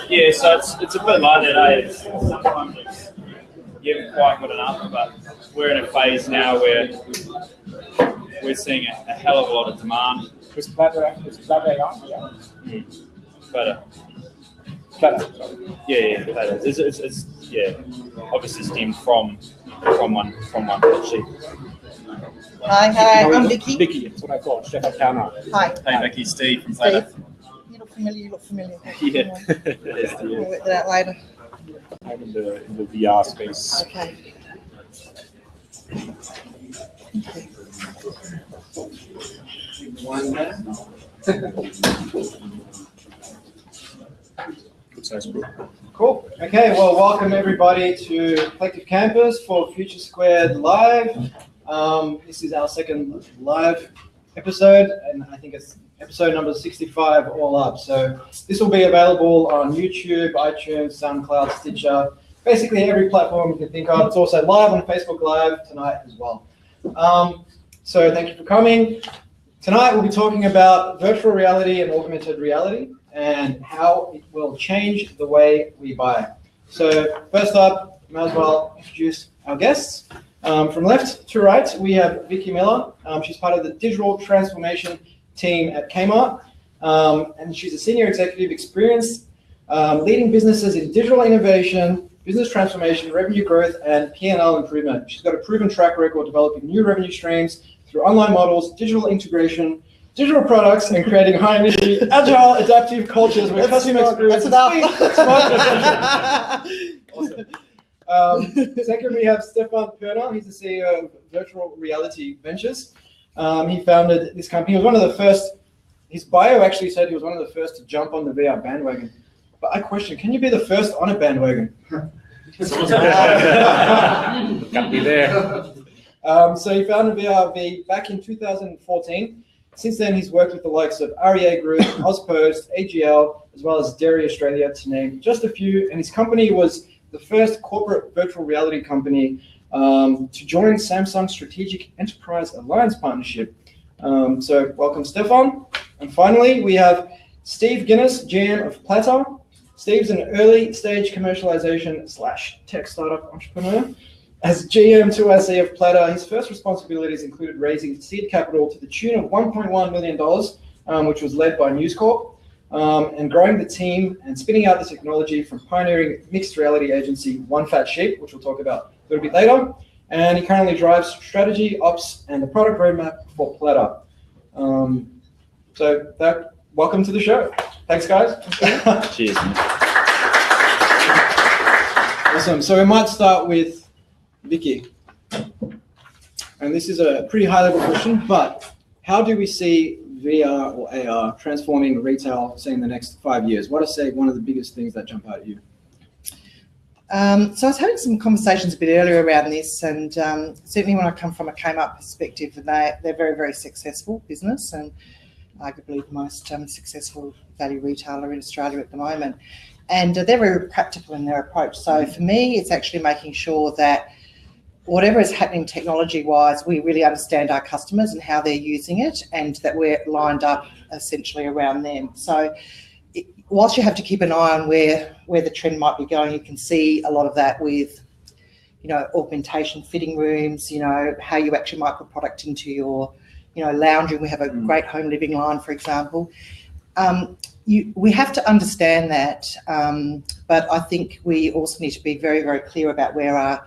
Yeah, so it's a bit like that, eh? Sometimes you haven't quite got enough, but we're in a phase now where we're seeing a hell of a lot of demand. Is Platter on? Yeah. Platter. Sorry. Yeah, Platter. It's obviously stemmed from one sheet. Hi, I'm Vicky. Vicky, that's what I thought. Stefan Towner. Hi. Hey, Vicky, Steve from Platter. Steve. You look familiar. Yeah. We'll work that out later. I'm in the VR space. Okay. Good size group. Cool. Okay, well, welcome everybody to Collective Campus for Future Squared Live. This is our second live episode, and I think it's episode number 65 all up. So this will be available on YouTube, iTunes, SoundCloud, Stitcher, basically every platform you can think of. It's also live on Facebook Live tonight as well. So thank you for coming. Tonight we'll be talking about virtual reality and augmented reality and how it will change the way we buy. So first up, might as well introduce our guests. From left to right, we have Vicky Miller. She's part of the digital transformation team at Kmart, and she's a senior executive experienced leading businesses in digital innovation, business transformation, revenue growth, and P&L improvement. She's got a proven track record developing new revenue streams through online models, digital integration, digital products, and creating high-energy, agile, adaptive cultures where customer experience is awesome. Second, we have Stefan Perner. He's the CEO of Virtual Reality Ventures. He founded this company. He was one of the first. His bio actually said he was one of the first to jump on the VR bandwagon. But I question, can you be the first on a bandwagon? Can't be there. So he founded VRV back in 2014. Since then, he's worked with the likes of REA Group, Ozpost, AGL, as well as Dairy Australia, to name just a few. And his company was the first corporate virtual reality company to join Samsung's Strategic Enterprise Alliance Partnership. So welcome, Stefan. And finally, we have Steve Guinness, GM of Platter. Steve's an early stage commercialization / tech startup entrepreneur. As GM 2IC of Platter, his first responsibilities included raising seed capital to the tune of $1.1 million, which was led by News Corp, and growing the team and spinning out the technology from pioneering mixed reality agency One Fat Sheep, which we'll talk about a little bit later. And he currently drives strategy, ops, and the product roadmap for Platter. Welcome to the show. Thanks, guys. Cheers. Awesome. So we might start with Vicky. And this is a pretty high-level question, but how do we see VR or AR transforming retail, say, in the next 5 years? What are, say, one of the biggest things that jump out at you? So I was having some conversations a bit earlier around this, and certainly when I come from a Kmart perspective, they're very, very successful business and arguably the most successful value retailer in Australia at the moment. And they're very practical in their approach. So for me, it's actually making sure that whatever is happening technology-wise, we really understand our customers and how they're using it, and that we're lined up essentially around them. So whilst you have to keep an eye on where the trend might be going, you can see a lot of that with, augmentation fitting rooms, how you actually might put product into your, lounge room. We have a great home living line, for example. We have to understand that, but I think we also need to be very, very clear about where our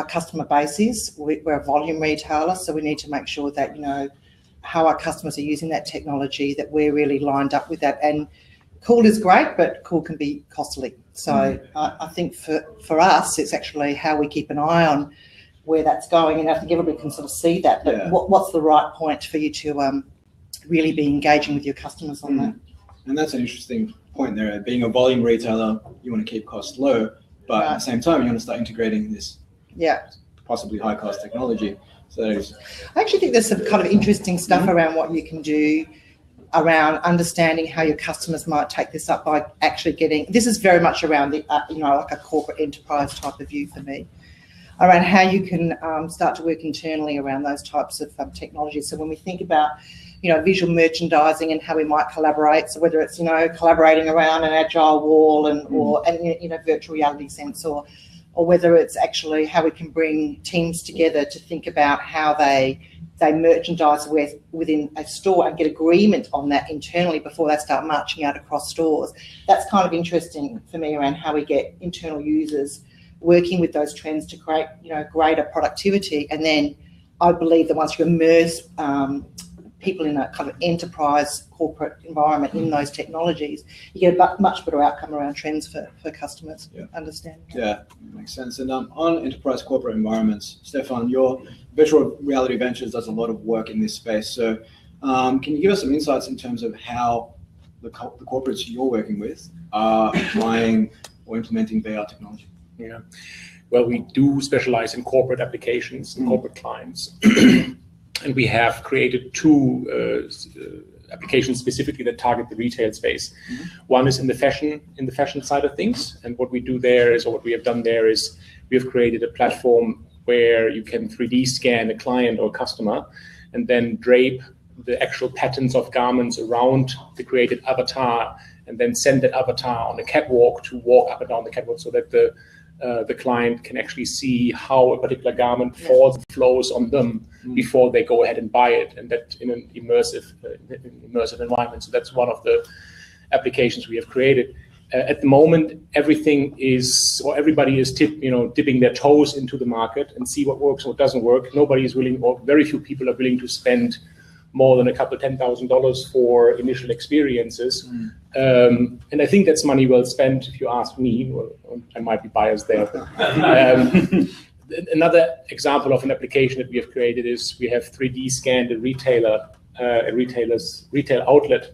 customer base is. We're a volume retailer, so we need to make sure that, how our customers are using that technology, that we're really lined up with that. And cool is great, but cool can be costly. So I think for us, it's actually how we keep an eye on where that's going. And I think everybody can sort of see that, but what's the right point for you to really be engaging with your customers on that? And that's an interesting point there. Being a volume retailer, you want to keep costs low, but at the same time, you want to start integrating this possibly high cost technology. So I actually think there's some kind of interesting stuff around what you can do around understanding how your customers might take this up by actually getting, this is very much around the, like a corporate enterprise type of view for me, around how you can start to work internally around those types of technologies. So when we think about, visual merchandising and how we might collaborate, so whether it's, collaborating around an agile wall or in a virtual reality sense, or whether it's actually how we can bring teams together to think about how they merchandise within a store and get agreement on that internally before they start marching out across stores. That's kind of interesting for me around how we get internal users working with those trends to create, greater productivity. And then I believe that once you immerse people in a kind of enterprise corporate environment in those technologies, you get a much better outcome around trends for customers. Understand. Yeah, makes sense. And on enterprise corporate environments, Stefan, your Virtual Reality Ventures does a lot of work in this space. So can you give us some insights in terms of how the corporates you're working with are applying or implementing VR technology? Yeah, well, we do specialize in corporate applications and corporate clients. And we have created two applications specifically that target the retail space. One is in the fashion side of things, and what we do there is, or what we have done there is, we have created a platform where you can 3D scan a client or customer, and then drape the actual patterns of garments around the created avatar, and then send that avatar on a catwalk to walk up and down the catwalk, so that the client can actually see how a particular garment falls and flows on them before they go ahead and buy it, and that in an immersive environment. So that's one of the applications we have created. At the moment, everybody is dipping their toes into the market and see what works, what doesn't work. Nobody is willing, or very few people are willing to spend more than a couple $10,000 for initial experiences. And I think that's money well spent, if you ask me. Well, I might be biased there. Another example of an application that we have created is we have 3D scanned a retailer's retail outlet.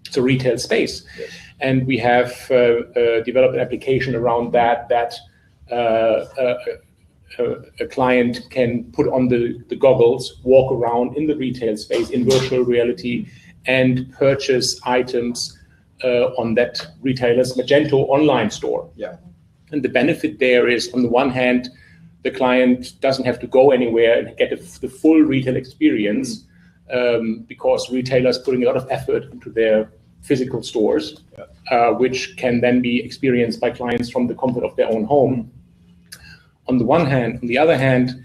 It's a retail space. And we have developed an application around that a client can put on the goggles, walk around in the retail space in virtual reality, and purchase items on that retailer's Magento online store. And the benefit there is, on the one hand, the client doesn't have to go anywhere and get the full retail experience, because retailers putting a lot of effort into their physical stores, which can then be experienced by clients from the comfort of their own home. On the one hand. On the other hand,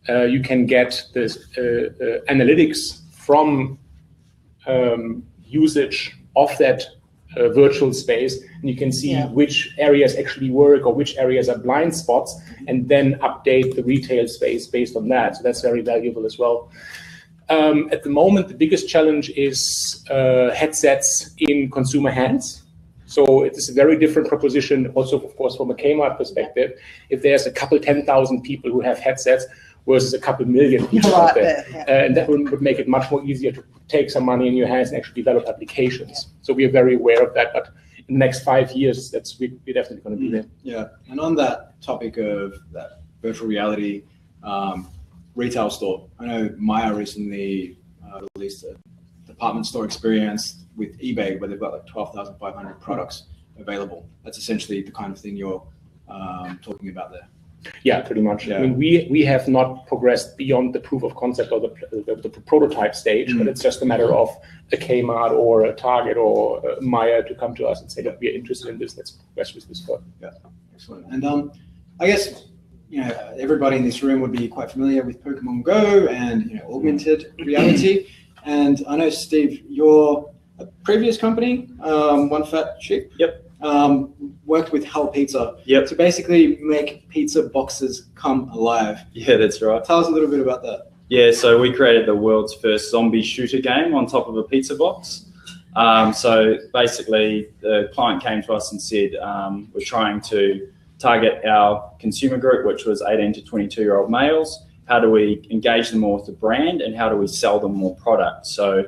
you can get this analytics from usage of that virtual space, and you can see which areas actually work or which areas are blind spots, and then update the retail space based on that. So that's very valuable as well. At the moment, the biggest challenge is headsets in consumer hands. So it is a very different proposition, also, of course, from a Kmart perspective. If there's a couple 10,000 people who have headsets, versus a couple million people You're out right there. there, yeah. And that would make it much more easier to take some money in your hands and actually develop applications. So we are very aware of that, but in the next 5 years, we're definitely going to be there. Yeah, and on that topic of that virtual reality retail store, I know Maya recently released a department store experience with eBay where they've got like 12,500 products available. That's essentially the kind of thing you're talking about there. Yeah, pretty much. Yeah. I mean, we have not progressed beyond the proof of concept or the prototype stage, but it's just a matter of a Kmart or a Target or a Maya to come to us and say, look, we are interested in this, let's progress with this further. Yeah, excellent. And I guess, you know, everybody in this room would be quite familiar with Pokemon Go and, you know, augmented reality. And I know, Steve, your previous company, One Fat Sheep, Yep. worked with Hell Pizza Yep. to basically make pizza boxes come alive. Yeah, that's right. Tell us a little bit about that. Yeah, so we created the world's first zombie shooter game on top of a pizza box. So basically, the client came to us and said, we're trying to target our consumer group, which was 18 to 22-year-old males. How do we engage them more with the brand, and how do we sell them more product? So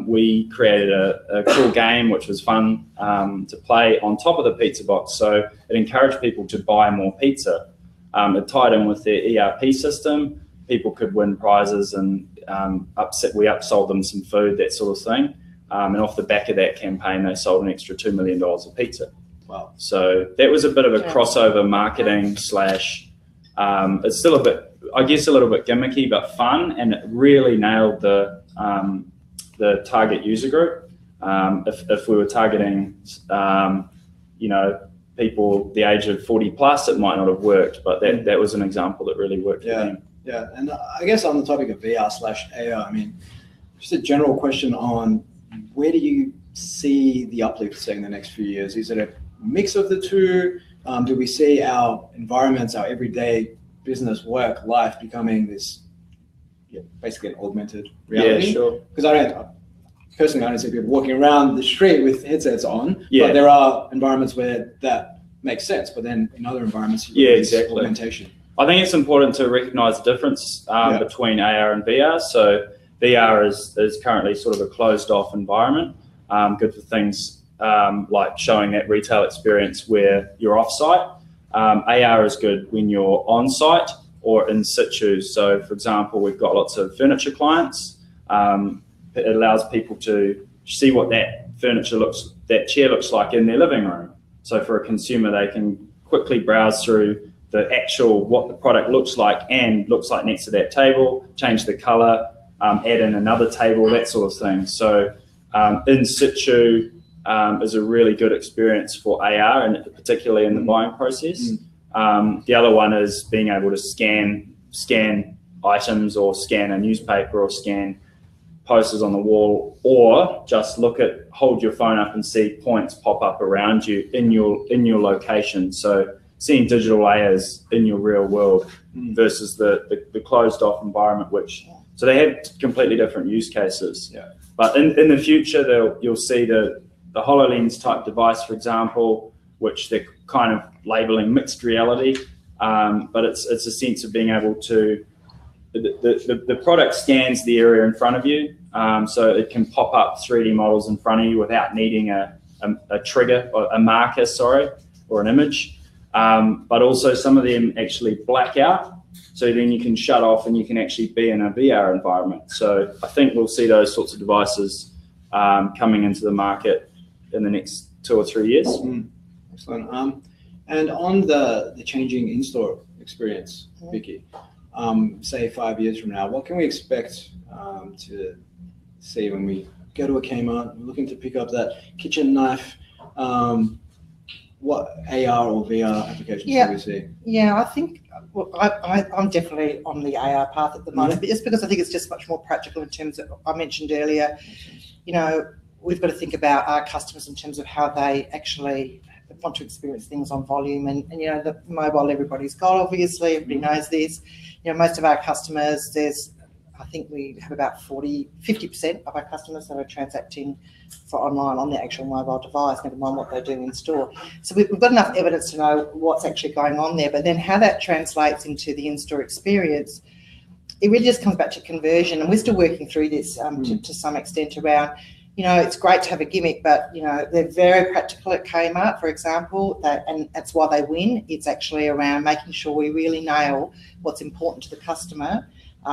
we created a cool game which was fun to play on top of the pizza box. So it encouraged people to buy more pizza. It tied in with their ERP system. People could win prizes, and we upsold them some food, that sort of thing. And off the back of that campaign, they sold an extra $2 million of pizza. Wow. So that was a bit of a crossover marketing slash, it's still a bit, I guess, a little bit gimmicky, but fun, and it really nailed the target user group. If we were targeting, you know, people the age of 40 plus, it might not have worked, but that was an example that really worked for them. Yeah, and I guess on the topic of VR/AR, I mean, just a general question on where do you see the uplift, say, in the next few years? Is it a mix of the two? Do we see our environments, our everyday business, work, life becoming this, basically an augmented reality? Yeah, sure. Because I don't see people walking around the street with headsets on, Yeah. but there are environments where that makes sense, but then in other environments, you Yeah, this exactly. augmentation. I think it's important to recognize the difference between AR and VR. So VR is currently sort of a closed off environment, good for things like showing that retail experience where you're off site. AR is good when you're on site or in situ. So for example, we've got lots of furniture clients. It allows people to see what that chair looks like in their living room. So for a consumer, they can quickly browse through what the product looks like and looks like next to that table, change the color, add in another table, that sort of thing. So in situ is a really good experience for AR, and particularly in the buying process. The other one is being able to scan items, or scan a newspaper, or scan posters on the wall, or just hold your phone up and see points pop up around you in your location. So seeing digital layers in your real world versus the closed off environment, so they have completely different use cases. Yeah. But in the future, you'll see the HoloLens type device, for example, which they're kind of labeling mixed reality, but it's a sense of being able to, the product scans the area in front of you, so it can pop up 3D models in front of you without needing a trigger, or a marker, or an image. But also some of them actually black out, so then you can shut off and you can actually be in a VR environment. So I think we'll see those sorts of devices coming into the market in the next 2 or 3 years. Excellent. And on the changing in-store experience, Vicky, say 5 years from now, what can we expect to see when we go to a Kmart, we're looking to pick up that kitchen knife? What AR or VR applications do we see? Yeah, I think I'm definitely on the AR path at the moment, but just because I think it's just much more practical in terms of, I mentioned earlier, you know, we've got to think about our customers in terms of how they actually want to experience things on volume, and you know, the mobile everybody's got, obviously, everybody knows this. You know, most of our customers, there's I think we have about 50% of our customers that are transacting for online on their actual mobile device, never mind what they do in store. So we've got enough evidence to know what's actually going on there, but then how that translates into the in-store experience, it really just comes back to conversion. And we're still working through this to some extent around, it's great to have a gimmick, but, they're very practical at Kmart, for example, and that's why they win. It's actually around making sure we really nail what's important to the customer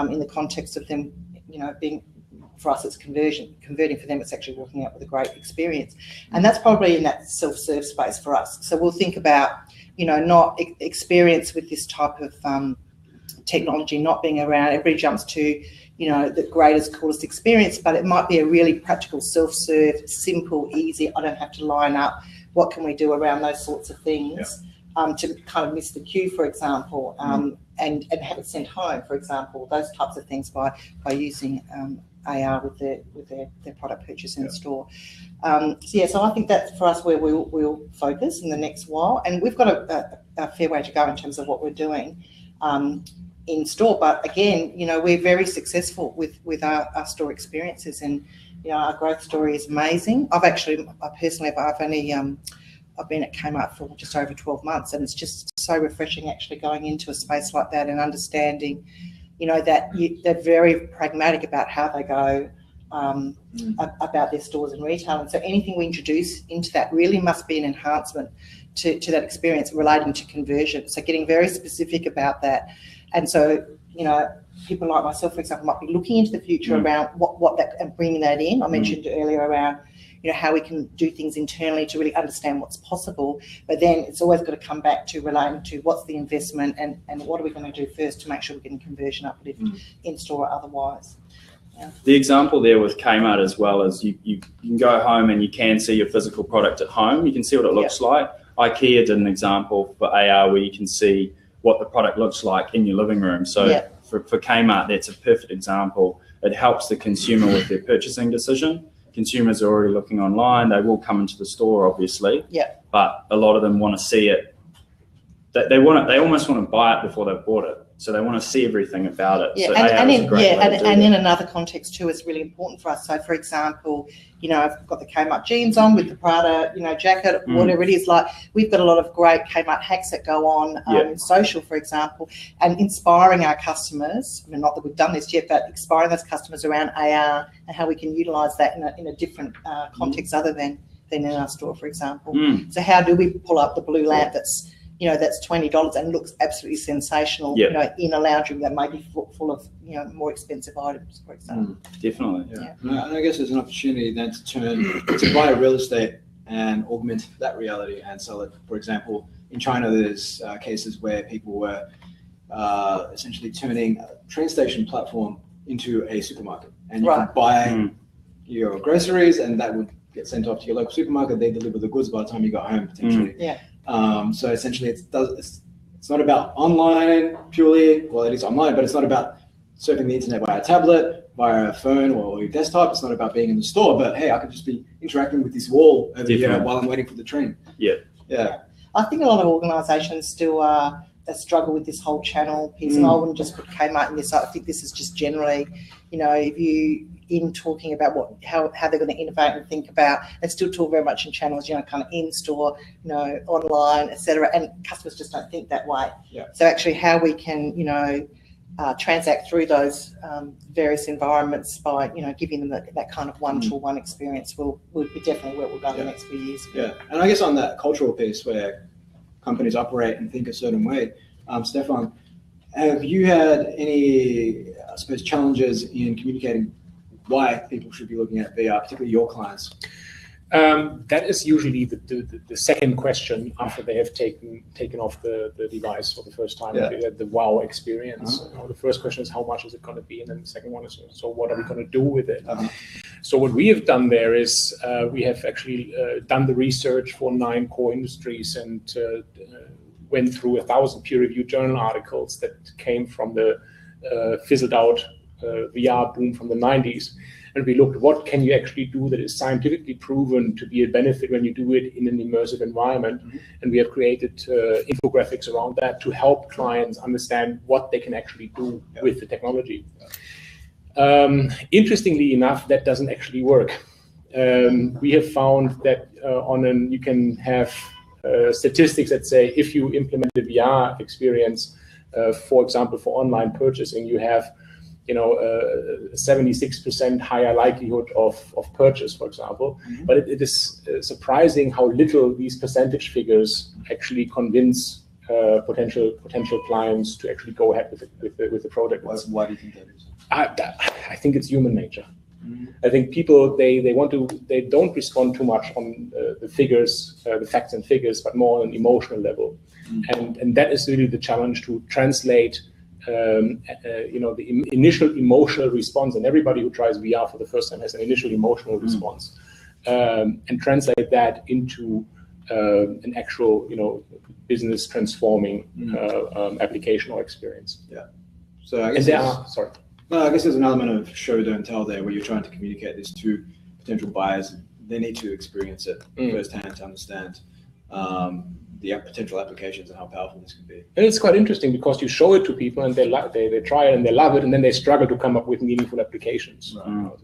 in the context of them, being, for us, it's converting for them, it's actually walking out with a great experience. And that's probably in that self-serve space for us. So we'll think about, not experience with this type of technology, not being around, everybody jumps to, the greatest, coolest experience, but it might be a really practical, self-serve, simple, easy, I don't have to line up. What can we do around those sorts of things to kind of miss the queue, for example, and have it sent home, for example, those types of things by using AR with their product purchase in store. So I think that's for us where we'll focus in the next while. And we've got a fair way to go in terms of what we're doing in store, but again, we're very successful with our store experiences, and our growth story is amazing. I've been at Kmart for just over 12 months, and it's just so refreshing actually going into a space like that and understanding, that they're very pragmatic about how they go about their stores and retail. And so anything we introduce into that really must be an enhancement to that experience relating to conversion. So getting very specific about that. And so, people like myself, for example, might be looking into the future around what that, and bringing that in. I mentioned earlier around, how we can do things internally to really understand what's possible. But then it's always got to come back to relating to what's the investment and what are we going to do first to make sure we're getting conversion uplift in store or otherwise. The example there with Kmart as well is you can go home and you can see your physical product at home. You can see what it looks like. IKEA did an example for AR where you can see what the product looks like in your living room. So for Kmart, that's a perfect example. It helps the consumer with their purchasing decision. Consumers are already looking online. They will come into the store, obviously. But a lot of them want to see it. They almost want to buy it before they've bought it. So they want to see everything about it. So and in another context too, it's really important for us. So for example, I've got the Kmart jeans on with the Prada, jacket, whatever it is. Like, we've got a lot of great Kmart hacks that go on in social, for example, and inspiring our customers. I mean, not that we've done this yet, but inspiring those customers around AR and how we can utilise that in a different context other than in our store, for example. So how do we pull up the blue lamp that's that's $20 and looks absolutely sensational, in a lounge room that may be full of, more expensive items, for example. Definitely, And I guess there's an opportunity then to buy real estate and augment that reality and sell it. For example, in China, there's cases where people were essentially turning a train station platform into a supermarket, and you could buy your groceries, and that would get sent off to your local supermarket. They deliver the goods by the time you got home, potentially. So essentially, it's not about online purely. Well, it is online, but it's not about surfing the internet via a tablet, via a phone, or your desktop. It's not about being in the store. But hey, I could just be interacting with this wall over here while I'm waiting for the train. I think a lot of organisations still struggle with this whole channel piece, and I wouldn't just put Kmart in this. I think this is just generally, if you in talking about how they're going to innovate and think about, and still talk very much in channels, kind of in store, online, etc. And customers just don't think that way. So actually, how we can, transact through those various environments by, giving them that kind of one-to-one experience will be definitely where we'll go in the next few years. And I guess on that cultural piece where companies operate and think a certain way, Stefan, have you had any, I suppose, challenges in communicating why people should be looking at VR, particularly your clients? That is usually the second question after they have taken off the device for the first time. The wow experience. The first question is, how much is it going to be? And then the second one is, so what are we going to do with it? So what we have done there is we have actually done the research for 9 core industries and went through 1,000 peer-reviewed journal articles that came from the fizzled out VR boom from the 90s. And we looked at what can you actually do that is scientifically proven to be a benefit when you do it in an immersive environment. And we have created infographics around that to help clients understand what they can actually do with the technology. Interestingly enough, that doesn't actually work. We have found that you can have statistics that say if you implement the VR experience, for example, for online purchasing, you have a 76% higher likelihood of purchase, for example. Mm-hmm. But it is surprising how little these percentage figures actually convince potential clients to actually go ahead with the product. Why do you think that is? I think it's human nature. Mm-hmm. I think people they don't respond too much on the figures, the facts and figures, but more on an emotional level. Mm-hmm. And that is really the challenge, to translate the initial emotional response, and everybody who tries VR for the first time has an initial emotional response, and translate that into an actual business transforming application or experience. Yeah. So I guess I guess there's an element of show don't tell there, where you're trying to communicate this to potential buyers. They need to experience it firsthand to understand the potential applications and how powerful this could be. And it's quite interesting because you show it to people and they try it and they love it, and then they struggle to come up with meaningful applications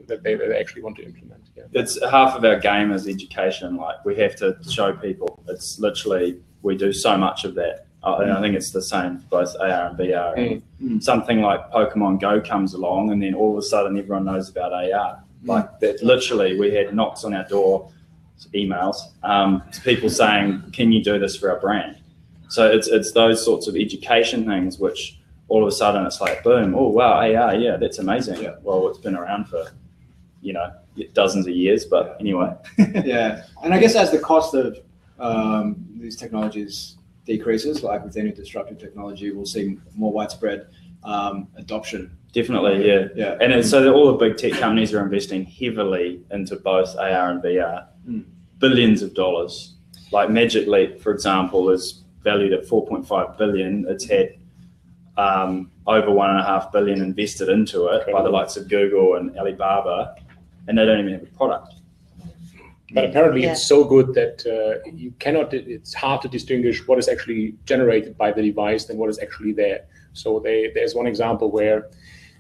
that they actually want to implement. Yeah. It's half of our game is education. Like, we have to show people. It's literally, we do so much of that. And I think it's the same for both AR and VR. Something like Pokemon Go comes along, and then all of a sudden everyone knows about AR. Like that, literally, we had knocks on our door, emails, to people saying, "Can you do this for our brand?" So it's those sorts of education things which all of a sudden it's like, boom, oh wow, AR, yeah, that's amazing. Yeah. Well, it's been around for dozens of years, but anyway. Yeah, and I guess as the cost of these technologies decreases, like with any disruptive technology, we'll see more widespread adoption. Definitely, yeah. And so all the big tech companies are investing heavily into both AR and VR, billions of dollars. Like Magic Leap, for example, is valued at 4.5 billion. It's had over 1.5 billion invested into it by the likes of Google and Alibaba, and they don't even have a product. But apparently it's so good that you cannot, it's hard to distinguish what is actually generated by the device than what is actually there. So there's one example where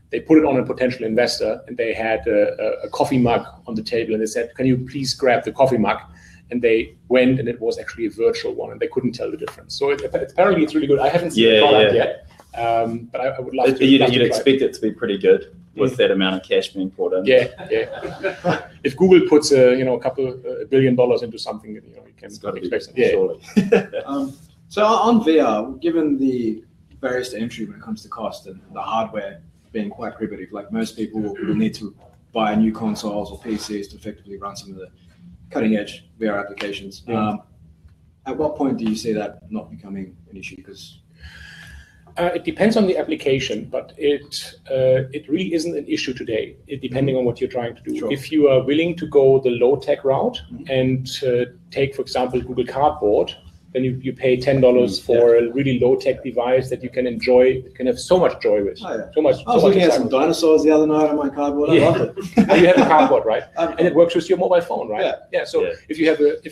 they put it on a potential investor, and they had a coffee mug on the table, and they said, "Can you please grab the coffee mug?" And they went, and it was actually a virtual one, and they couldn't tell the difference. So apparently it's really good. I haven't seen the product yet, but I would love to. You'd expect it to be be pretty good with that amount of cash being poured in. Yeah. If Google puts a couple $1 billion into something, you can expect it. Surely. So on VR, given the barriers to entry when it comes to cost and the hardware being quite prohibitive, like most people will need to buy new consoles or PCs to effectively run some of the cutting-edge VR applications. At what point do you see that not becoming an issue? Because it depends on the application, but it really isn't an issue today, depending on what you're trying to do. Sure. If you are willing to go the low-tech route and take, for example, Google Cardboard, then you pay $10 for a really low-tech device that you can enjoy, you can have so much joy with. I was looking at some dinosaurs the other night on my cardboard. I loved it. You have a cardboard, right? And it works with your mobile phone, right? So if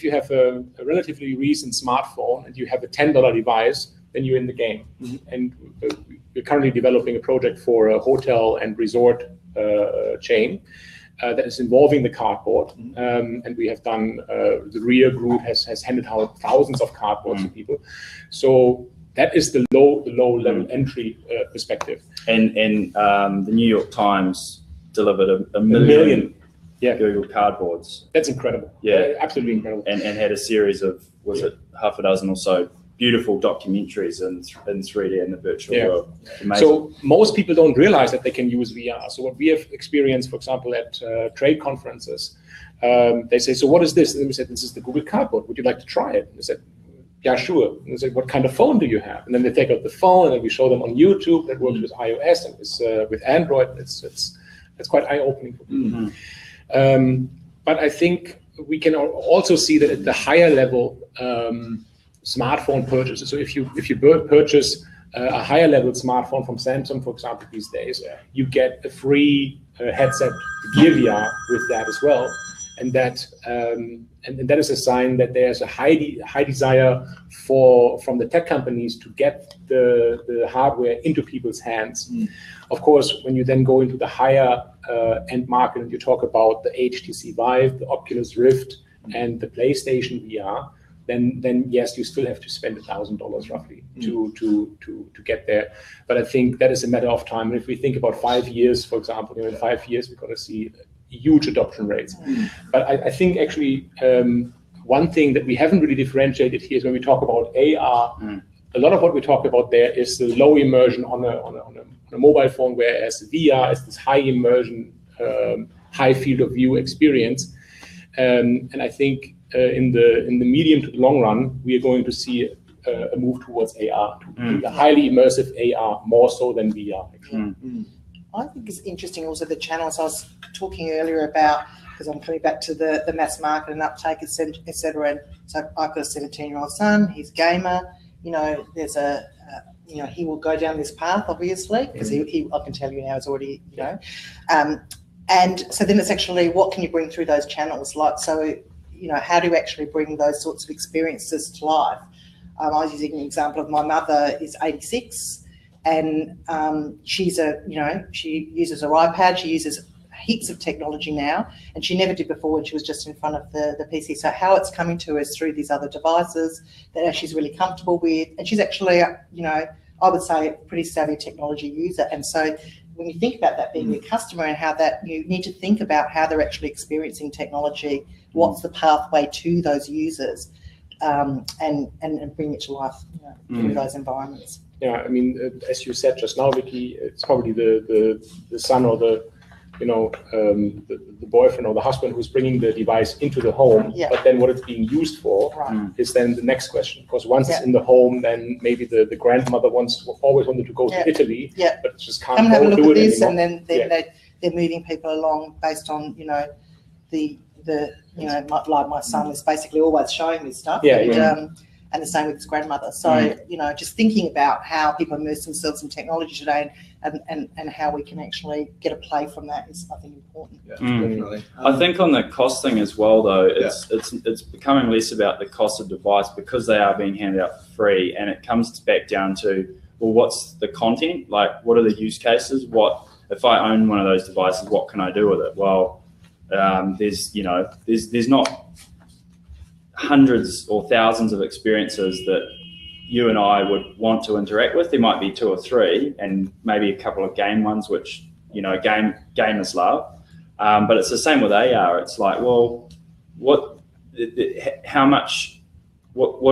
you have a relatively recent smartphone and you have a $10 device, then you're in the game. And we're currently developing a project for a hotel and resort chain that is involving the cardboard, and we have done. The RIA group has handed out thousands of cardboards to people. So that is the low level entry perspective. And the New York Times delivered a million Google Cardboards. That's incredible. Absolutely incredible. And had a series of, was it half a dozen or so, beautiful documentaries in 3D in the virtual world. Amazing. So most people don't realize that they can use VR. So what we have experienced, for example, at trade conferences, they say, "So what is this?" And we said, "This is the Google Cardboard. Would you like to try it?" And they said, "Yeah, sure." And they said, "What kind of phone do you have?" And then they take out the phone, and then we show them on YouTube that works with iOS and with Android. It's quite eye-opening for people. But I think we can also see that at the higher level, smartphone purchases. So if you purchase a higher level smartphone from Samsung, for example, these days, you get a free headset Gear VR with that as well. and that is a sign that there's a high desire from the tech companies to get the hardware into people's hands. Of course, when you then go into the higher end market and you talk about the HTC Vive, the Oculus Rift, and the PlayStation VR, then yes, you still have to spend $1,000 roughly to get there. But I think that is a matter of time. And if we think about 5 years, for example, in 5 years we're going to see huge adoption rates. But I think actually one thing that we haven't really differentiated here is when we talk about AR. A lot of what we talk about there is the low immersion on a mobile phone, whereas VR is this high immersion, high field of view experience. And I think in the medium to the long run, we are going to see a move towards AR, a highly immersive AR, more so than VR. Actually. I think it's interesting also the channels I was talking earlier about, because I'm coming back to the mass market and uptake, et cetera. And so I've got a 17-year-old son, he's a gamer. You know, there's you know, he will go down this path, obviously, because he I can tell you now, he's already, you know. And so then it's actually, what can you bring through those channels? Like, so, you know, how do you actually bring those sorts of experiences to life? I was using an example of my mother is 86, and she's she uses her iPad, she uses heaps of technology now, and she never did before when she was just in front of the PC. So how it's coming to us through these other devices that she's really comfortable with, and she's actually, you know, I would say a pretty savvy technology user. And so when you think about that being your customer and how that, you need to think about how they're actually experiencing technology, what's the pathway to those users, and bring it to life, you know, through those environments. Yeah, I mean, as you said just now, Vicky, it's probably the son or the boyfriend or the husband who's bringing the device into the home, but then what it's being used for is then the next question. Because once it's in the home, then maybe the grandmother always wanted to go to Italy, but just can't come and have a look do at it this, anymore. and then they're moving people along based on, you know, the you know, like my son is basically always showing me stuff. And the same with his grandmother. So, you know, just thinking about how people immerse themselves in technology today and how we can actually get a play from that is, I think, important. Yeah, definitely. I think on the cost thing as well, though, it's becoming less about the cost of device because they are being handed out for free, and it comes back down to, well, what's the content? Like, what are the use cases? What if I own one of those devices? What can I do with it? Well, there's not hundreds or thousands of experiences that you and I would want to interact with. There might be 2 or 3, and maybe a couple of game ones, which, you know, gamers love. But it's the same with AR. It's like, well, what are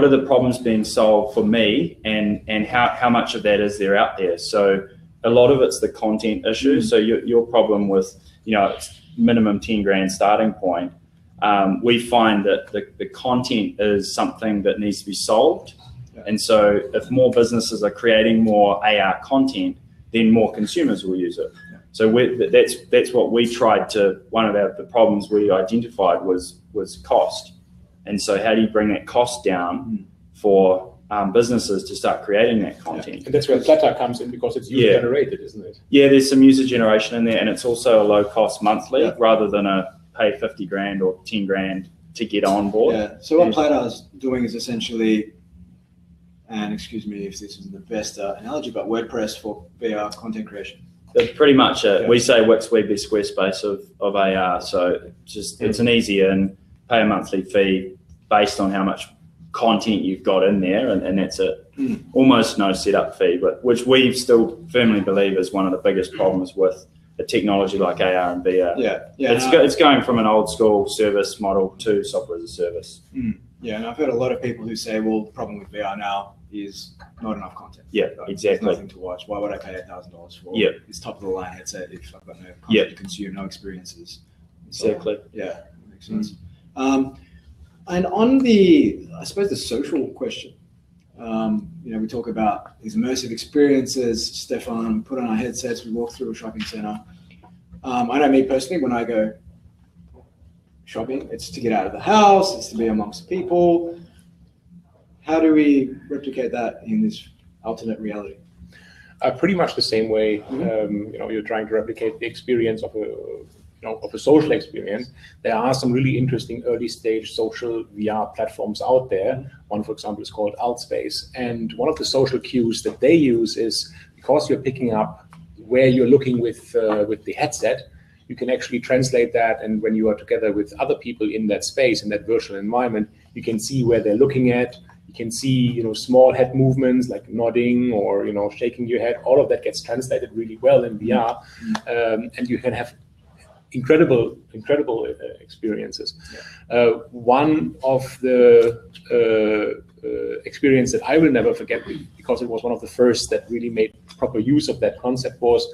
the problems being solved for me, and how much of that is there out there? So a lot of it's the content issue. So your problem with, you know, it's minimum 10 grand starting point. We find that the content is something that needs to be solved. And so if more businesses are creating more AR content, then more consumers will use it. So that's what we tried to, one of the problems we identified was cost. And so how do you bring that cost down for businesses to start creating that content? And that's where Flutter comes in, because it's user generated, isn't it? Yeah, there's some user generation in there, and it's also a low cost monthly rather than a pay 50 grand or 10 grand to get on board. Yeah. So what Flutter is doing is essentially, and excuse me if this is the best analogy, but WordPress for VR content creation. That's pretty much it. We say Wix, Weebly, Squarespace of AR. So it's an easy and pay a monthly fee based on how much content you've got in there, and that's it. Almost no setup fee, but which we still firmly believe is one of the biggest problems with a technology like AR and VR. It's going from an old school service model to software as a service. Yeah, and I've heard a lot of people who say, well, the problem with VR now is not enough content. Yeah, like, exactly. There's nothing to watch. Why would I pay $1,000 for this top of the line headset if I've got no content to consume, no experiences? Exactly. So, yeah, that makes sense. And on the, I suppose, the social question, you know, we talk about these immersive experiences. Stefan, we put on our headsets, we walk through a shopping center. I know me personally, when I go shopping, it's to get out of the house, it's to be amongst people. How do we replicate that in this alternate reality? Pretty much the same way. You know, you're trying to replicate the experience of of a social experience, there are some really interesting early stage social VR platforms out there. One, for example, is called Altspace. And one of the social cues that they use is, because you're picking up where you're looking with the headset, you can actually translate that. And when you are together with other people in that space, in that virtual environment, you can see where they're looking at. You can see, small head movements like nodding or, shaking your head. All of that gets translated really well in VR. And you can have incredible experiences. One of the experience that I will never forget, because it was one of the first that really made proper use of that concept, was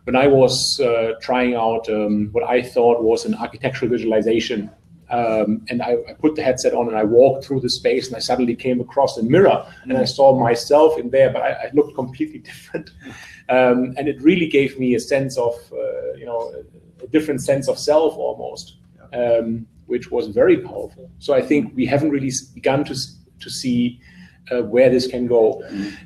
when I was trying out what I thought was an architectural visualization. And I put the headset on and I walked through the space, and I suddenly came across a mirror and I saw myself in there, but I looked completely different. And it really gave me a sense of, a different sense of self almost, which was very powerful. So I think we haven't really begun to see where this can go.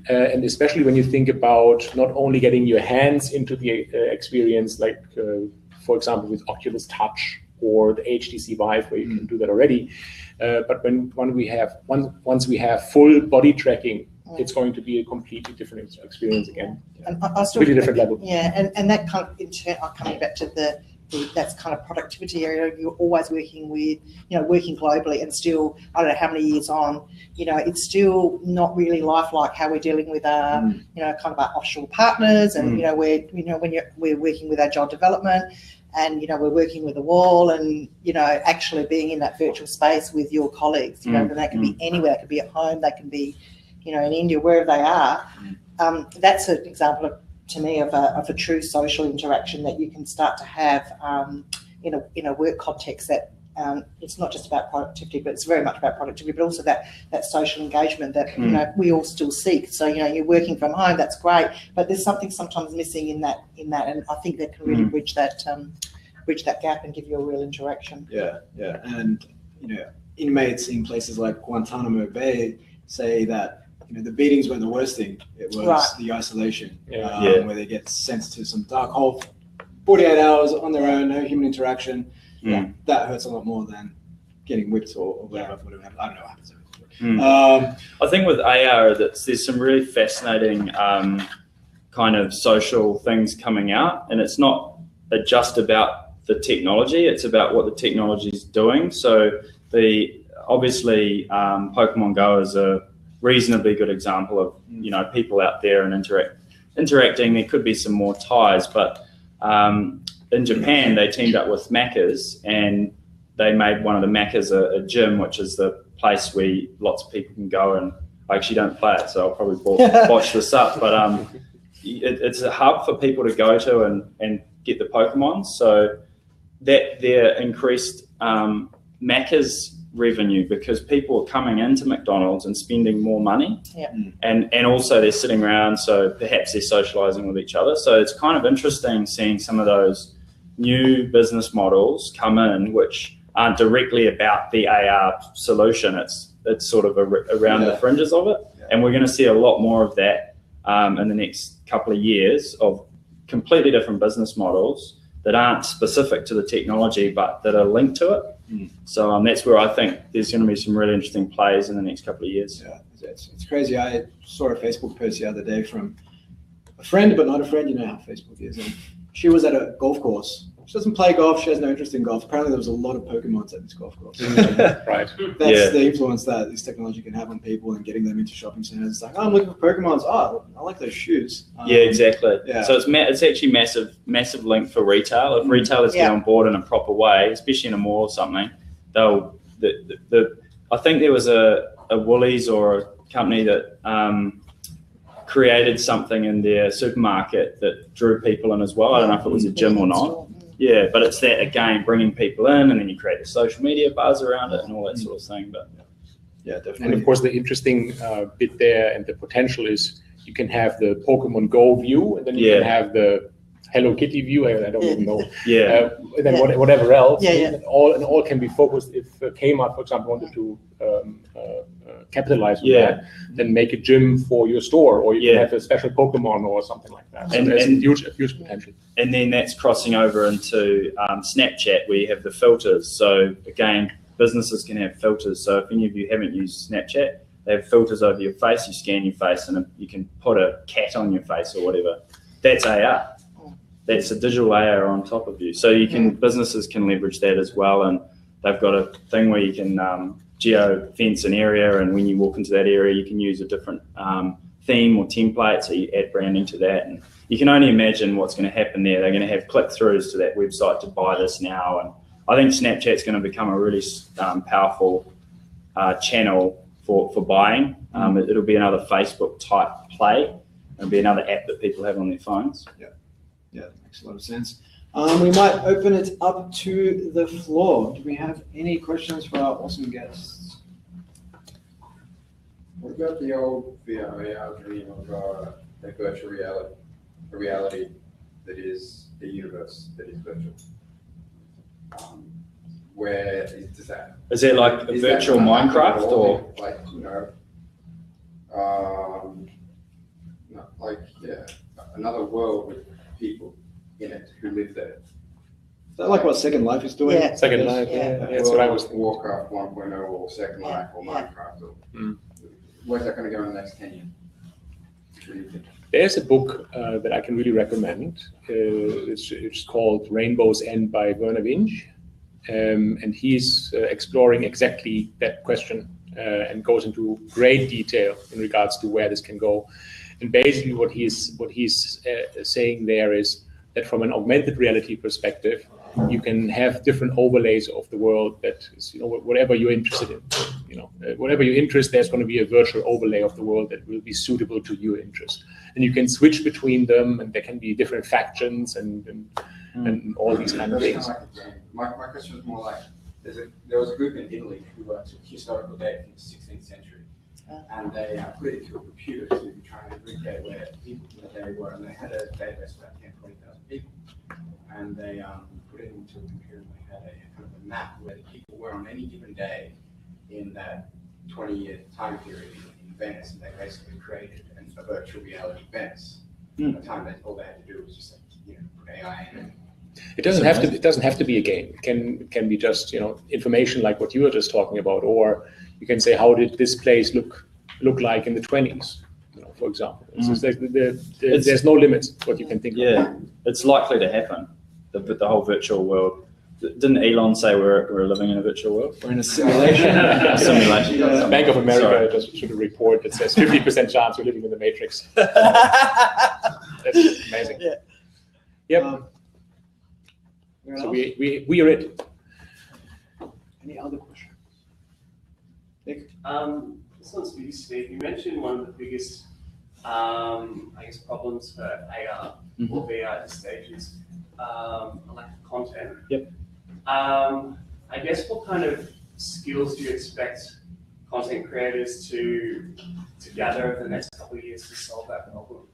And especially when you think about not only getting your hands into the experience, like, for example, with Oculus Touch or the HTC Vive, where you can do that already. But once we have full body tracking, it's going to be a completely different experience again. And I still really different level. Yeah, and that kind of, in turn, coming back to that's kind of productivity area. You're always working with, working globally, and still, I don't know how many years on, it's still not really lifelike how we're dealing with our, kind of our offshore partners, and we're working with agile development, and we're working with a wall, and actually being in that virtual space with your colleagues. And that can be anywhere. It could be at home. They can be, in India, wherever they are. That's an example to me of a true social interaction that you can start to have in a work context. That it's not just about productivity, but it's very much about productivity, but also that social engagement that we all still seek. So you're working from home, that's great, but there's something sometimes missing in that, and I think that can really bridge that gap and give you a real interaction. Yeah, and inmates in places like Guantanamo Bay say that the beatings weren't the worst thing. It was the isolation, where they get sent to some dark hole, 48 hours on their own, no human interaction. That hurts a lot more than getting whipped or whatever. I don't know what happens. I think with AR, there's some really fascinating kind of social things coming out, and it's not just about the technology; it's about what the technology is doing. So obviously Pokemon Go is a reasonably good example of people out there and interacting. There could be some more ties, but in Japan they teamed up with Macca's, and they made one of the Macca's a gym, which is the place where lots of people can go. And I actually don't play it, so I'll probably botch this up, but it's a hub for people to go to and get the Pokemon. So that there increased Macca's revenue, because people are coming into McDonald's and spending more money, and also they're sitting around, so perhaps they're socializing with each other. So it's kind of interesting seeing some of those new business models come in, which aren't directly about the AR solution. It's sort of around the fringes of it, and we're going to see a lot more of that in the next couple of years, of completely different business models that aren't specific to the technology but that are linked to it. So that's where I think there's going to be some really interesting plays in the next couple of years. Yeah, it's crazy. I saw a Facebook post the other day from a friend, but not a friend. You know how Facebook is. And she was at a golf course. She doesn't play golf. She has no interest in golf. Apparently, there was a lot of Pokemons at this golf course. Right. That's the influence that this technology can have on people and getting them into shopping centers. It's like, oh, I'm looking for Pokemons. Oh, I like those shoes. Yeah, exactly. Yeah. So it's actually massive link for retail. If retailers get on board in a proper way, especially in a mall or something, they'll. I think there was a Woolies or a company that created something in their supermarket that drew people in as well. I don't know if it was a gym or not. Yeah, but it's that, again, bringing people in, and then you create a social media buzz around it and all that sort of thing. But yeah, definitely. And of course, the interesting bit there and the potential is you can have the Pokemon Go view, and then you can have the Hello Kitty view. I don't even know. And then whatever else. And all can be focused. If Kmart, for example, wanted to capitalize on Yeah. that, then make a gym for your store, or you Yeah. can have a special Pokemon or something like that. So And- there's and- huge potential. And then that's crossing over into Snapchat, where you have the filters. So again, businesses can have filters. So if any of you haven't used Snapchat, they have filters over your face. You scan your face, and you can put a cat on your face or whatever. That's AR. That's a digital AR on top of you. So you can businesses can leverage that as well. And they've got a thing where you can geo fence an area, and when you walk into that area, you can use a different theme or template. So you add branding to that, and you can only imagine what's going to happen there. They're going to have click-throughs to that website to buy this now, and I think Snapchat's going to become a really powerful channel for buying. It'll be another Facebook type play. It'll be another app that people have on their phones. Yeah, that makes a lot of sense. We might open it up to the floor. Do we have any questions for our awesome guests? What about the old VR dream of a virtual reality, a reality that is the universe that is virtual? Where does that? Is that like a Is that virtual gonna happen Minecraft at all? or? Like, no, like, yeah, another world with people in it who live there. Is that like what Second Life is doing? Yeah. Second Yes. Life, Yeah. that's what I was thinking. Warcraft 1.0 or Second Yeah, Life or yeah. Minecraft. Or, Mm. Where's that going to go in the next 10 years? What do you think? There's a book that I can really recommend. It's called Rainbow's End by Werner Winch. And he's exploring exactly that question and goes into great detail in regards to where this can go. And basically what he's saying there is that from an augmented reality perspective, you can have different overlays of the world that is, whatever you're interested in. Whatever your interest, there's going to be a virtual overlay of the world that will be suitable to your interest. And you can switch between them, and there can be different factions and all these kind of That's things. kind of like a game. My question was more like, there was a group in Italy who took historical data from the 16th century, and they put it into a computer to try and recreate where people from the day were, and they had a database of about 10,000 to 20,000 people, and they put it into a computer, and they had a kind of a map where the people were on any given day in that 20-year time period in Venice, and they basically created a virtual reality Venice. At the time, all they had to do was just put AI in it. It doesn't have to be a game. It can be just information like what you were just talking about, or you can say, how did this place look like in the 20s, for example. It's just like there's no limits what you can think of. Yeah, it's likely to happen. The whole virtual world. Didn't Elon say we're living in a virtual world? We're in a simulation. Simulation. Yeah. Bank of America Sorry. just should a report that says 50% chance we're living in the Matrix. That's amazing. Yeah. Yep. Anyone So else? we are it. Any other question? Nick? This one's for you, Steve. You mentioned one of the biggest, problems for AR or VR at this stage is lack of content. Yep. I guess what kind of skills do you expect content creators to gather over the next couple of years to solve that problem?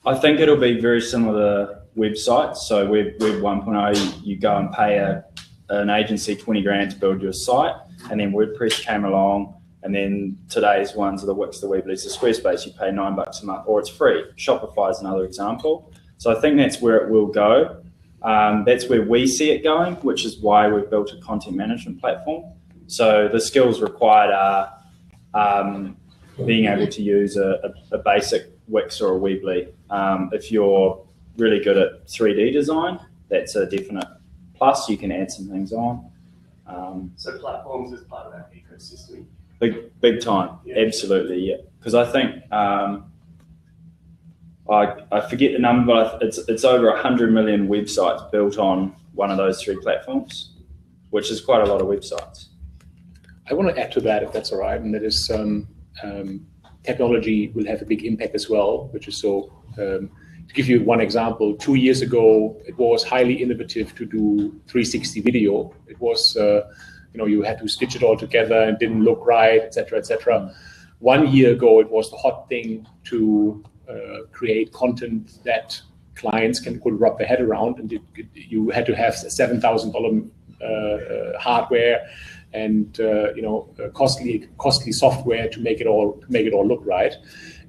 I think it'll be very similar to websites. So Web 1.0, you go and pay an agency 20 grand to build your site, and then WordPress came along, and then today's ones are the Wix, the Weebly's, the Squarespace. You pay $9 a month, or it's free. Shopify is another example. So I think that's where it will go. That's where we see it going, which is why we've built a content management platform. So the skills required are being able to use a basic Wix or a Weebly. If you're really good at 3D design, that's a definite plus. You can add some things on. So platforms is part of that ecosystem. Big time, Yeah. absolutely, yeah. Because I think I forget the number, but it's over 100 million websites built on one of those three platforms, which is quite a lot of websites. I want to add to that, if that's all right, and that is technology will have a big impact as well, which is so. To give you one example, 2 years ago, it was highly innovative to do 360 video. It was, you had to stitch it all together and didn't look right, et cetera, et cetera. 1 year ago, it was the hot thing to create content that clients could wrap their head around, and you had to have $7,000 hardware. and costly software to make it all look right.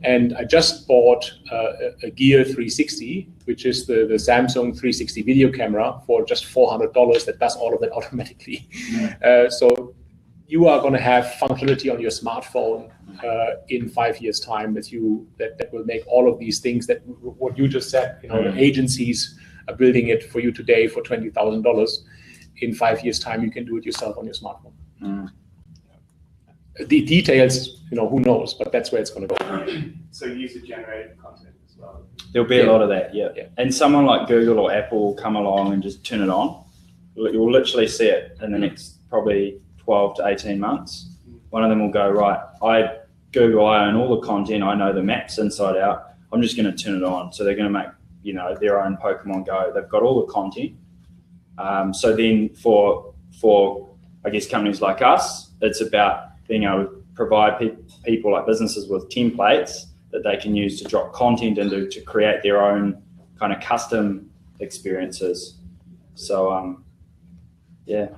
And I just bought a Gear 360, which is the Samsung 360 video camera, for just $400 that does all of that automatically. So you are going to have functionality on your smartphone in 5 years' time that will make all of these things that what you just said. The agencies are building it for you today for $20,000. In 5 years' time, you can do it yourself on your smartphone. The details, who knows, but that's where it's going to go. So user-generated content as well. There'll be a lot of that, yeah. And someone like Google or Apple will come along and just turn it on. You'll literally see it in the next probably 12 to 18 months. One of them will go, right, I own all the content, I know the maps inside out, I'm just going to turn it on. So they're going to make, their own Pokemon Go. They've got all the content. So then for, I guess, companies like us, it's about being able to provide people like businesses with templates that they can use to drop content into to create their own kind of custom experiences. So, yeah.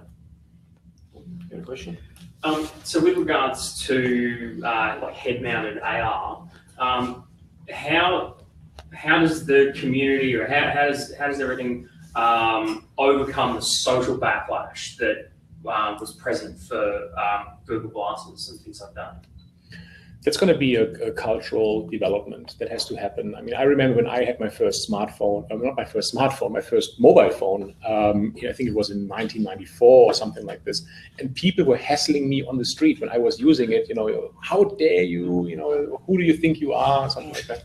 You have a question? So with regards to like head-mounted AR, how does the community, or how does everything overcome the social backlash that was present for Google Glasses and things like that? That's going to be a cultural development that has to happen. I mean, I remember when I had my first smartphone, not my first smartphone, my first mobile phone. I think it was in 1994 or something like this. And people were hassling me on the street when I was using it. How dare you? Who do you think you are? Something like that.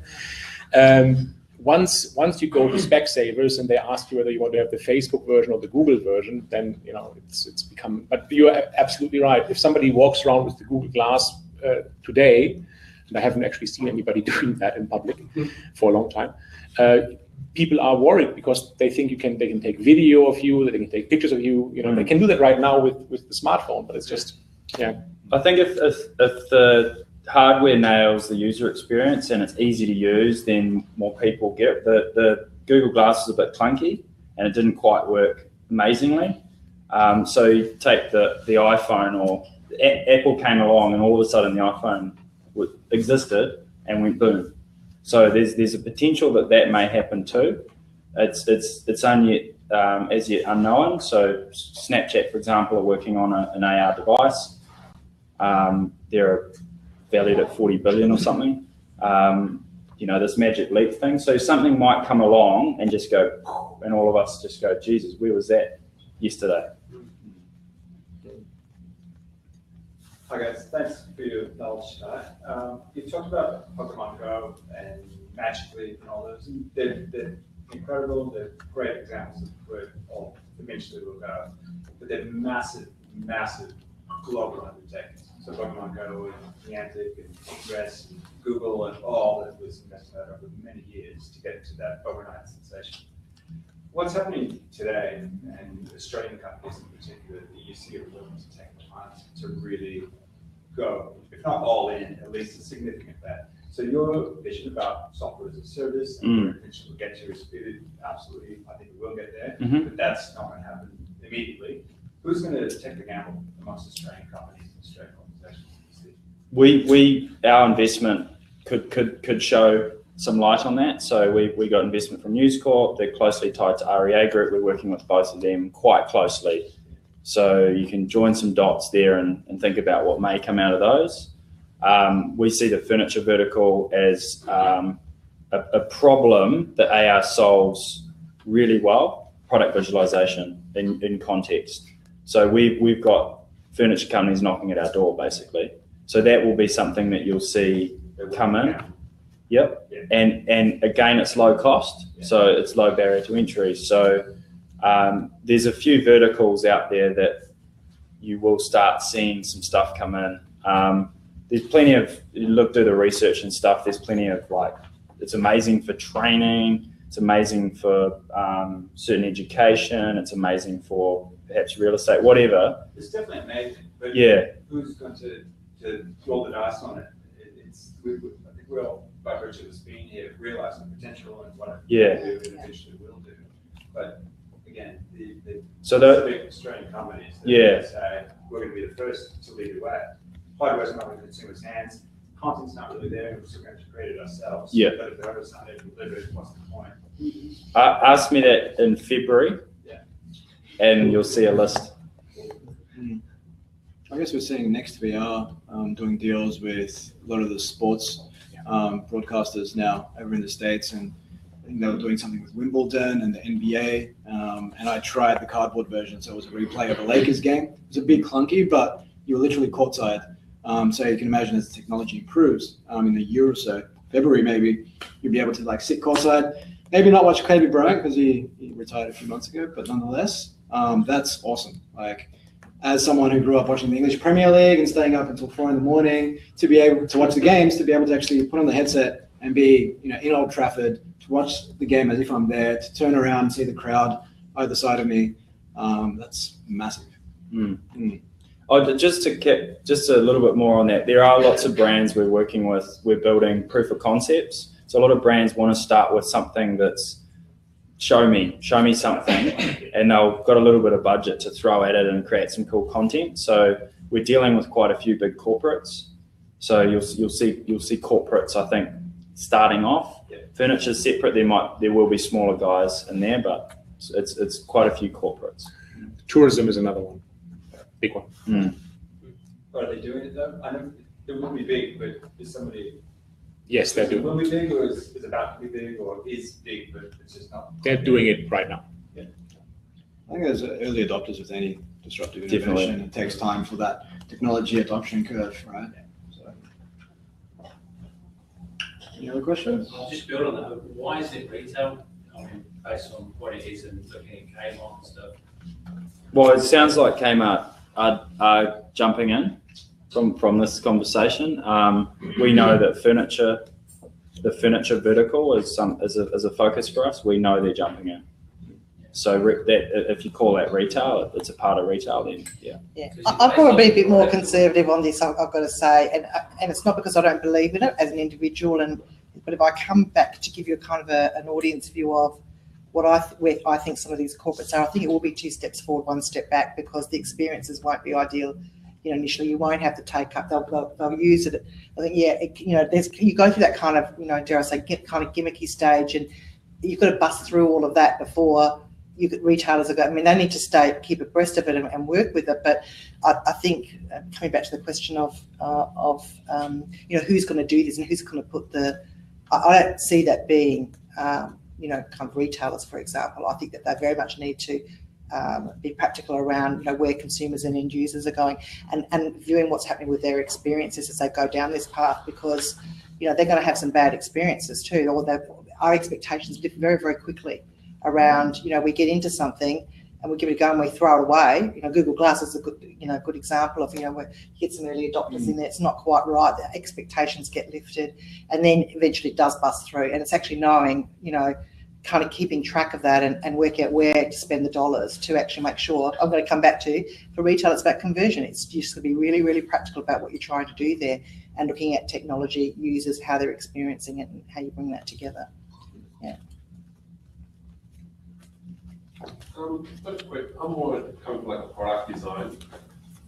Once you go to Specsavers and they ask you whether you want to have the Facebook version or the Google version, then it's become. But you are absolutely right. If somebody walks around with the Google Glass today, and I haven't actually seen anybody doing that in public for a long time, people are worried because they think they can take video of you, that they can take pictures of you. They can do that right now with the smartphone, but it's just, yeah. I think if the hardware nails the user experience and it's easy to use, then more people get it. The Google Glass is a bit clunky and it didn't quite work amazingly. So you take the iPhone, or Apple came along and all of a sudden the iPhone existed and went boom. So there's a potential that may happen too. It's only as yet unknown. So Snapchat, for example, are working on an AR device. They're valued at 40 billion or something. This Magic Leap thing. So something might come along and just go, and all of us just go, Jesus, where was that yesterday? Hi guys, thanks for your knowledge tonight. You talked about Pokemon Go and Magic Leap and all those. They're incredible, they're great examples of where all eventually will go, but they're massive, massive global undertakings. So Pokemon Go and Niantic and Ingress and Google and all that was invested over many years to get to that overnight sensation. What's happening today, and Australian companies in particular, that you see are willing to take the time to really go, if not all in, at least a significant bet. So your vision about software as a service and where eventually we'll get to is absolutely, I think we will get there, but that's not going to happen immediately. Who's going to take the gamble amongst Australian companies and Australian organizations? Our investment could show some light on that. So we got investment from News Corp. They're closely tied to REA Group. We're working with both of them quite closely. So you can join some dots there and think about what may come out of those. We see the furniture vertical as a problem that AR solves really well, product visualization in context. So we've got furniture companies knocking at our door, basically. So that will be something that you'll see come in. Yep. Yeah. And again, it's low cost, so it's low barrier to entry. So there's a few verticals out there that you will start seeing some stuff come in. There's plenty of, you look through the research and stuff, there's plenty of it's amazing for training, it's amazing for certain education, it's amazing for perhaps real estate, whatever. It's definitely amazing, but who's going to roll the dice on it? I think we're all, by virtue of us being here, realize the potential and what it can do and eventually will do. But again, the big Australian companies that say we're going to be the first to lead the way. Hardware's not in consumers' hands. Content's not really there, and we're still going to create it ourselves. Yeah. But if the others aren't able to deliver it, what's the point? Ask me that in February, Yeah. and you'll see a list. I guess we're seeing Next VR doing deals with a lot of the sports broadcasters now over in the States, and I think they were doing something with Wimbledon and the NBA. And I tried the cardboard version, so it was a replay of a Lakers game. It was a bit clunky, but you were literally courtside. So you can imagine as the technology improves in a year or so, February maybe, you'll be able to like sit courtside. Maybe not watch Kobe Bryant because he retired a few months ago, but nonetheless, that's awesome. Like, as someone who grew up watching the English Premier League and staying up until 4 a.m, to be able to watch the games, to be able to actually put on the headset and be, in Old Trafford, to watch the game as if I'm there, to turn around and see the crowd either side of me, that's massive. Oh, just a little bit more on that. There are lots of brands we're working with. We're building proof of concepts. So a lot of brands want to start with something that's show me something, and they've got a little bit of budget to throw at it and create some cool content. So we're dealing with quite a few big corporates. So you'll see corporates, I think, starting off. Furniture's separate. There will be smaller guys in there, but it's quite a few corporates. Tourism is another one, big one. Are they doing it though? I know it will be big, but is somebody? Yes, they're doing. Will be big, or is about to be big, or is big, but it's just not. They're doing it right now. I think there's early adopters with any disruptive Definitely. innovation. It takes time for that technology adoption curve, right? So, any other questions? I'll just build on that. Why is it retail? I mean, based on what it is and looking at Kmart and stuff. Well, it sounds like Kmart are jumping in from this conversation. We know that the furniture vertical is a focus for us. We know they're jumping in. So that if you call that retail, it's a part of retail. Then Yeah, I'm probably a bit more conservative on this, I've got to say, and it's not because I don't believe in it as an individual, but if I come back to give you a kind of an audience view of where I think some of these corporates are, I think it will be 2 steps forward, 1 step back, because the experiences won't be ideal. Initially you won't have to take up. They'll use it. I think you go through that kind of dare I say kind of gimmicky stage, and you've got to bust through all of that before retailers are. I mean, they need to keep abreast of it and work with it. But I think coming back to the question of who's going to do this and who's going to put I don't see that being kind of retailers, for example. I think that they very much need to be practical around where consumers and end users are going, and viewing what's happening with their experiences as they go down this path, because they're going to have some bad experiences too. Our expectations lift very, very quickly around we get into something and we give it a go and we throw it away. Google Glass is a good example of where you get some early adopters in there. It's not quite right. The expectations get lifted, and then eventually it does bust through. And it's actually knowing kind of keeping track of that and work out where to spend the dollars to actually make sure. I'm going to come back to, for retail, it's about conversion. It's just going to be really, really practical about what you're trying to do there, and looking at technology, users, how they're experiencing it, and how you bring that together. Yeah. That's quick. I'm more coming from like a product design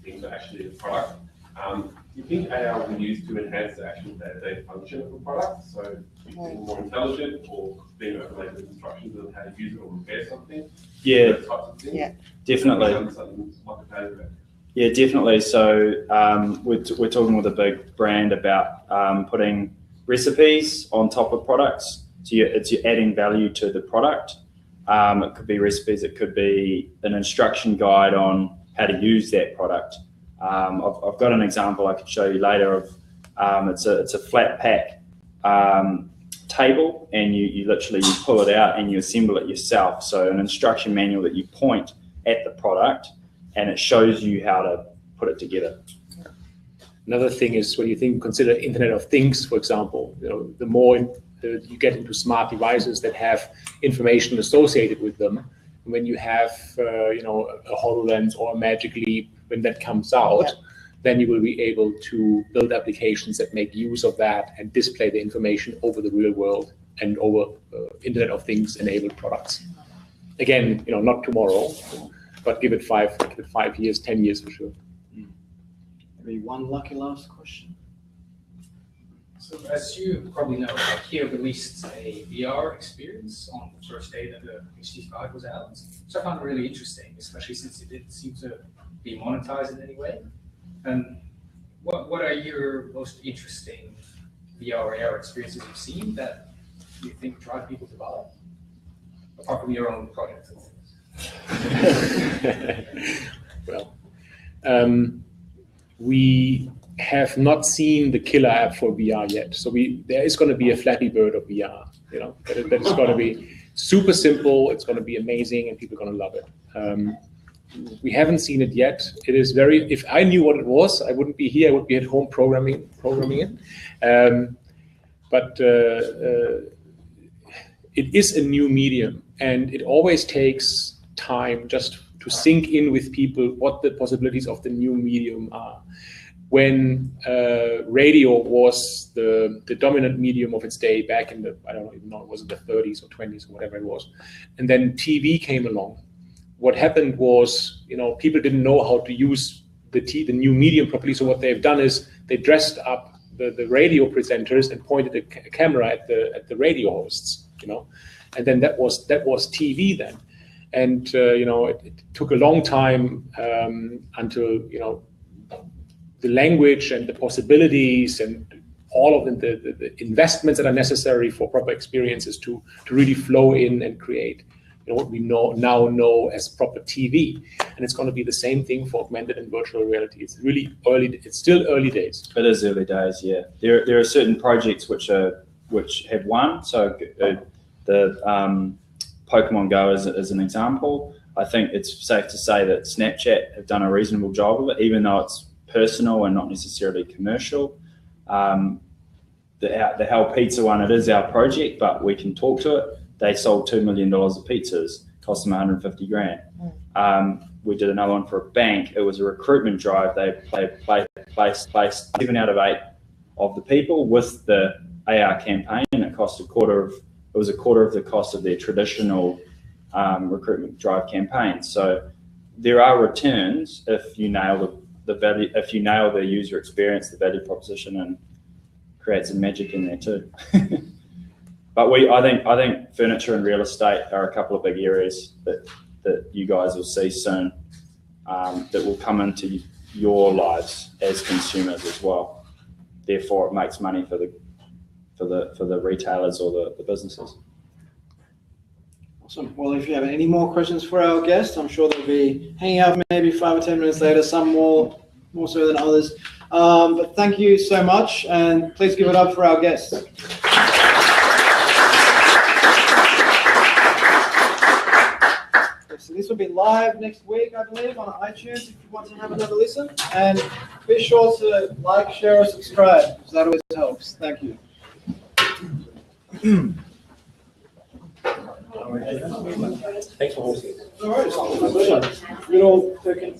thing to actually a product. Do you think AI will be used to enhance the actual day-to-day function of a product? So being more intelligent, or being overlaid with instructions on how to use it or repair something? Yeah, Those types of things? Yeah. Definitely. Something like a database. Yeah, definitely. So we're talking with a big brand about putting recipes on top of products. So you're adding value to the product. It could be recipes. It could be an instruction guide on how to use that product. I've got an example I could show you later of it's a flat pack table, and you literally pull it out and you assemble it yourself. So an instruction manual that you point at the product, and it shows you how to put it together. Another thing is when you consider Internet of Things, for example, the more you get into smart devices that have information associated with them. When you have a HoloLens or a Magic Leap, when that comes out, then you will be able to build applications that make use of that and display the information over the real world and over Internet of Things enabled products. Again, not tomorrow, but give it 5 years, 10 years for sure. Maybe one lucky last question. So as you probably know, IKEA released a VR experience on the first day that the HTC was out, which I found really interesting, especially since it didn't seem to be monetized in any way. And what are your most interesting VR AR experiences you've seen that you think drive people to buy, apart from your own projects? Well, we have not seen the killer app for VR yet. So there is going to be a Flappy Bird of VR, you know, that is going to be super simple. It's going to be amazing and people are going to love it. We haven't seen it yet. It is if I knew what it was, I wouldn't be here. I would be at home programming it. But it is a new medium and it always takes time just to sink in with people what the possibilities of the new medium are. When radio was the dominant medium of its day back in the, I don't even know, was it the 30s or 20s or whatever it was, and then TV came along. What happened was, you know, people didn't know how to use the new medium properly. So what they've done is they dressed up the radio presenters and pointed a camera at the radio hosts, you know, and then that was TV then. And you know, it took a long time until, you know, the language and the possibilities and all of the investments that are necessary for proper experiences to really flow in and create, you know, what we now know as proper TV. And it's going to be the same thing for augmented and virtual reality. It's really early. It's still early days. It is early days, yeah. There are certain projects which have won. So the Pokemon Go is an example. I think it's safe to say that Snapchat have done a reasonable job of it, even though it's personal and not necessarily commercial. The Hell Pizza one, it is our project, but we can talk to it. They sold $2 million of pizzas, cost them 150 grand. We did another one for a bank. It was a recruitment drive. They placed 7 out of 8 of the people with the AR campaign, and it cost a quarter of the cost of their traditional recruitment drive campaign. So there are returns if you nail the value, if you nail the user experience, the value proposition, and create some magic in there too. But I think furniture and real estate are a couple of big areas that you guys will see soon, that will come into your lives as consumers as well. Therefore, it makes money for the retailers or the businesses. Awesome. Well, if you have any more questions for our guests, I'm sure they'll be hanging out maybe 5 or 10 minutes later, some more so than others. But thank you so much, and please give it up for our guests. So this will be live next week, I believe, on iTunes if you want to have another listen. And be sure to like, share, or subscribe, because that always helps. Thank you. Thanks for hosting. No worries. My pleasure. Good old token.